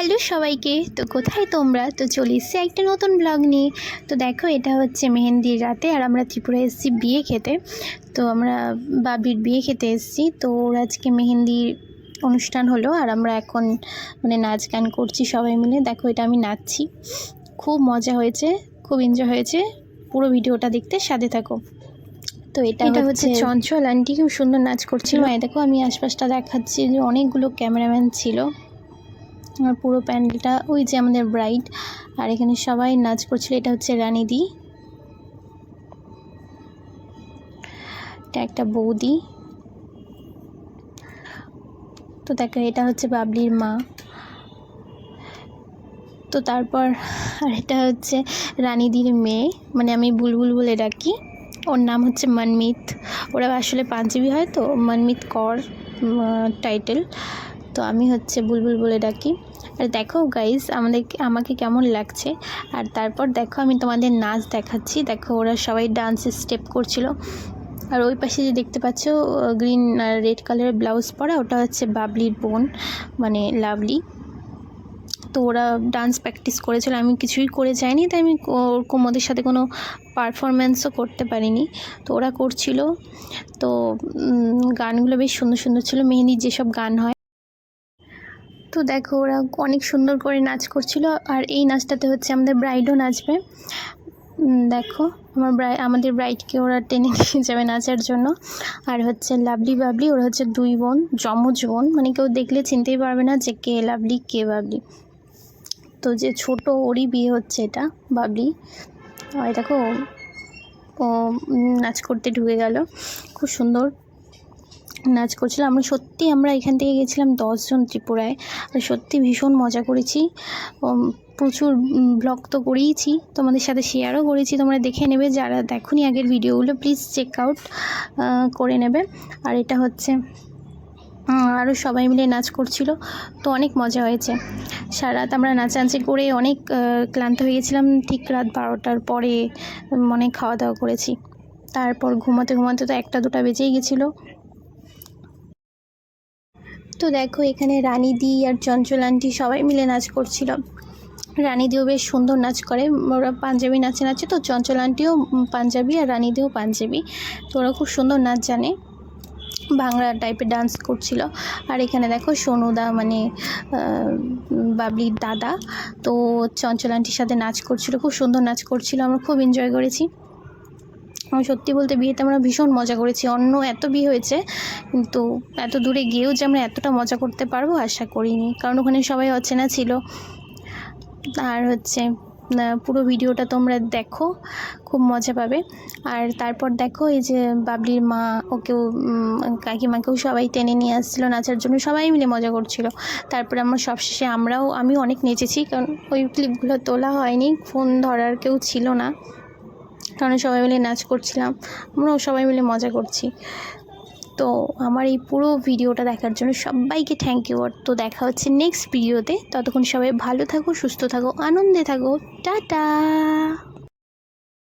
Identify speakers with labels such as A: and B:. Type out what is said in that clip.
A: Hello সবাইকে। তো কোথায় তোমরা? তো চলে এসেছি একটা নতুন ব্লগ নিয়ে। তো দেখো, এটা হচ্ছে মেহেন্দির রাতে আর আমরা ত্রিপুরা এসেছি বিয়ে খেতে। তো আমরা বাবির বিয়ে খেতে এসেছি। তো ওর আজকে মেহেন্দির অনুষ্ঠান হলো আর আমরা এখন নাচ গান করছি সবাই মিলে। দেখো, এটা আমি নাচছি, খুব মজা হয়েছে, খুব এনজয় হয়েছে। পুরো ভিডিওটা দেখতে সাথে থাকো। তো এটা হচ্ছে চঞ্চল আন্টি, খুব সুন্দর নাচ করছিল। দেখো, আমি আশপাশটা দেখাচ্ছি যে অনেকগুলো ক্যামেরাম্যান ছিল। আর পুরো প্যান্ডেলটা, ওই যে আমাদের ব্রাইড, আর এখানে সবাই নাচ করছিল। এটা হচ্ছে রানীদি, এটা একটা বৌদি। তো দেখো, এটা হচ্ছে বাবলির মা। তো তারপর আর এটা হচ্ছে রানীদির মেয়ে, আমি বুলবুল বলে ডাকি। ওর নাম হচ্ছে মনমিত। ওরা আসলে পাঞ্জাবি হয়, তো মনমিত কর টাইটেল। তো আমি হচ্ছে বুলবুল বলে ডাকি। আর দেখো গাইজ, আমাকে কেমন লাগছে। আর তারপর দেখো, আমি তোমাদের নাচ দেখাচ্ছি। দেখো, ওরা সবাই ডান্স স্টেপ করছিল। আর ওই পাশে যে দেখতে পাচ্ছ গ্রিন আর রেড কালারের ব্লাউজ পরা, ওটা হচ্ছে বাবলির বোন, লাভলি। তো ওরা ডান্স প্র্যাকটিস করেছিল, আমি কিছুই করে যাইনি, তাই আমি ওরকম ওদের সাথে কোনো পারফরমেন্সও করতে পারিনি। তো ওরা করছিল। তো গানগুলো বেশ সুন্দর সুন্দর ছিল, মেহেন্দির যেসব গান হয়। তো দেখো, ওরা অনেক সুন্দর করে নাচ করছিল। আর এই নাচটাতে হচ্ছে আমাদের ব্রাইডও নাচবে। দেখো, আমাদের ব্রাইডকে ওরা টেনে নিয়ে যাবে নাচার জন্য। আর হচ্ছে লাভলি বাবলি, ওরা হচ্ছে দুই বোন, যমজ বোন, কেউ দেখলে চিনতেই পারবে না যে কে লাভলি কে বাবলি। তো যে ছোট, ওরই বিয়ে হচ্ছে, এটা বাবলি। আর দেখো, ও নাচ করতে ঢুকে গেল, খুব সুন্দর নাচ করছিল। আমরা এখান থেকে গেছিলাম 10 জন ত্রিপুরায়। আর সত্যি ভীষণ মজা করেছি। প্রচুর ব্লগ তো করেইছি, তোমাদের সাথে শেয়ারও করেছি। তোমরা দেখে নেবে, যারা দেখোনি আগের ভিডিওগুলো প্লিজ চেক আউট করে নেবে। আর এটা হচ্ছে আরও সবাই মিলে নাচ করছিল। তো অনেক মজা হয়েছে। সারা রাত আমরা নাচানাচি করে অনেক ক্লান্ত হয়ে গেছিলাম। ঠিক রাত 12টার পরে অনেক খাওয়া দাওয়া করেছি। তারপর ঘুমাতে ঘুমাতে তো 1টা-2টা বেজেই গেছিলো। তো দেখো, এখানে রানীদি আর চঞ্চল আন্টি সবাই মিলে নাচ করছিল। রানীদিও বেশ সুন্দর নাচ করে, ওরা পাঞ্জাবি নাচে। তো চঞ্চল আন্টিও পাঞ্জাবি আর রানীদিও পাঞ্জাবি। তো ওরা খুব সুন্দর নাচ জানে, বাংলা টাইপের ডান্স করছিল। আর এখানে দেখো সোনুদা, বাবলির দাদা, তো চঞ্চল আন্টির সাথে নাচ করছিল, খুব সুন্দর নাচ করছিল। আমরা খুব এনজয় করেছি। আমি সত্যি বলতে, বিয়েতে আমরা ভীষণ মজা করেছি। অন্য এত বিয়ে হয়েছে, কিন্তু এত দূরে গিয়েও যে আমরা এতটা মজা করতে পারবো আশা করিনি, কারণ ওখানে সবাই অচেনা ছিল। আর হচ্ছে পুরো ভিডিওটা তোমরা দেখো, খুব মজা পাবে। আর তারপর দেখো, এই যে বাবলির মা, ওকেও কাকিমাকেও সবাই টেনে নিয়ে আসছিলো নাচার জন্য, সবাই মিলে মজা করছিল। তারপরে আমরা সবশেষে আমি অনেক নেচেছি, কারণ ওই ক্লিপগুলো তোলা হয়নি, ফোন ধরার কেউ ছিল না, কারণ সবাই মিলে নাচ করছিলাম, আমরাও সবাই মিলে মজা করছি। তো আমার এই পুরো ভিডিওটা দেখার জন্য সবাইকে থ্যাংক ইউ। তো দেখা হচ্ছে নেক্সট ভিডিওতে। ততক্ষণ সবাই ভালো থাকো, সুস্থ থাকো, আনন্দে থাকো। টাটা।